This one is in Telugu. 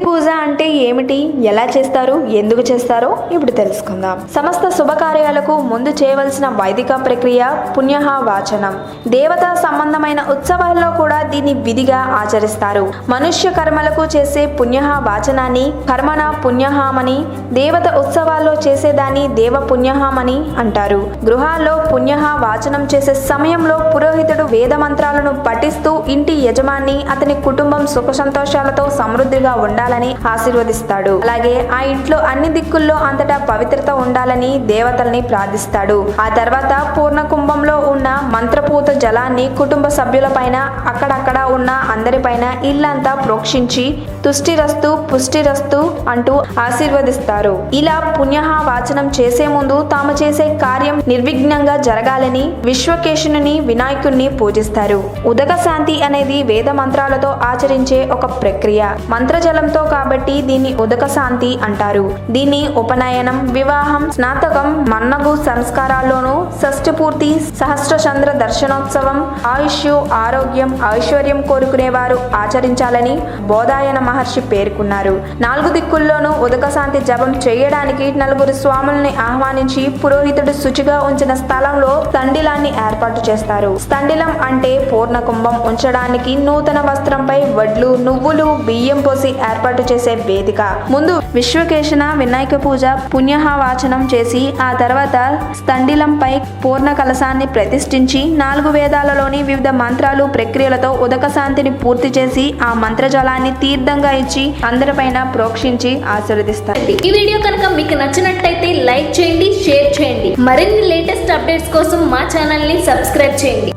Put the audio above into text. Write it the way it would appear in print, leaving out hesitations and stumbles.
పూజ అంటే ఏమిటి, ఎలా చేస్తారు, ఎందుకు చేస్తారో ఇప్పుడు తెలుసుకుందాం. సమస్త శుభకార్యాలకు ముందు చేయవలసిన వైదిక ప్రక్రియ పుణ్యహ వాచనం. దేవతా సంబంధమైన ఉత్సవాల్లో కూడా దీన్ని విధిగా ఆచరిస్తారు. మనుష్య కర్మలకు చేసే పుణ్యహ వాచనాన్ని కర్మణ పుణ్యహామని, దేవత ఉత్సవాల్లో చేసేదాన్ని దేవ పుణ్యహామని అంటారు. గృహాల్లో పుణ్యహ వాచనం చేసే సమయంలో పురోహితుడు వేద మంత్రాలను పఠిస్తూ ఇంటి యజమాని అతని కుటుంబం సుఖ సంతోషాలతో సమృద్ధిగా ఉండాలని ఆశీర్వదిస్తాడు. అలాగే ఆ ఇంట్లో అన్ని దిక్కుల్లో అంతటా పవిత్రత ఉండాలని దేవతల్ని ప్రార్థిస్తాడు. ఆ తర్వాత పూర్ణ కుంభంలో ఉన్న మంత్రపూత జలాన్ని కుటుంబ సభ్యులపైన, అక్కడక్కడ ఉన్న అందరిపైన ఇల్లంతా ప్రోక్షించి తుష్టిరస్తు పుష్టిరస్తు అంటూ ఆశీర్వదిస్తారు. ఇలా పుణ్యహ వాచనం చేసే ముందు తాము చేసే కార్యం నిర్విఘ్నంగా జరగాలని విశ్వకేశుని వినాయకుణ్ణి పూజిస్తారు. ఉదక శాంతి అనేది వేద మంత్రాలతో ఆచరించే ఒక ప్రక్రియ. మంత్రజలంతో కాబట్టి దీన్ని ఉదక శాంతి అంటారు. దీన్ని ఉపనయనం, వివాహం, స్నాతకం, మన్నగు సంస్కారాల్లోనూ, షష్ఠి పూర్తి, సహస్ర చంద్ర దర్శనోత్సవం, ఆయుష్, ఆరోగ్యం, ఐశ్వర్యం కోరుకునేవారు ఆచరించాలని బోధాయన మహర్షి పేర్కొన్నారు. 4 దిక్కుల్లోనూ ఉదక శాంతి జపం చేయడానికి 4 స్వాముల్ని ఆహ్వానించి పురోహితుడు శుచిగా ఉంచిన స్థలంలో స్థండిలాన్ని ఏర్పాటు చేస్తారు. స్థండిలం అంటే పూర్ణ కుంభం ఉంచడానికి నూతన వస్త్రంపై వడ్లు, నువ్వులు, బియ్యం పోసి ఏర్పాటు చేసే వేదిక. ముందు విశ్వకేశన వినాయక పూజ పుణ్యహ వాచనం చేసి ఆ తర్వాత స్థండిలంపై పూర్ణ కలశాన్ని ప్రతిష్ఠించి 4 వేదాలలోని వివిధ మంత్రాలు ప్రక్రియలతో ఉదక శాంతిని పూర్తి చేసి ఆ మంత్రజలాన్ని తీర్థంగా ఇచ్చి అందరిపైన ప్రోక్షించి ఆశీర్వదిస్తారు. ఈ వీడియో కనుక మీకు నచ్చినట్లయితే లైక్ చేయండి, షేర్ చేయండి. మరిన్ని లేటెస్ట్ అప్డేట్స్ కోసం మా ఛానల్ ని సబ్స్క్రైబ్ చేయండి.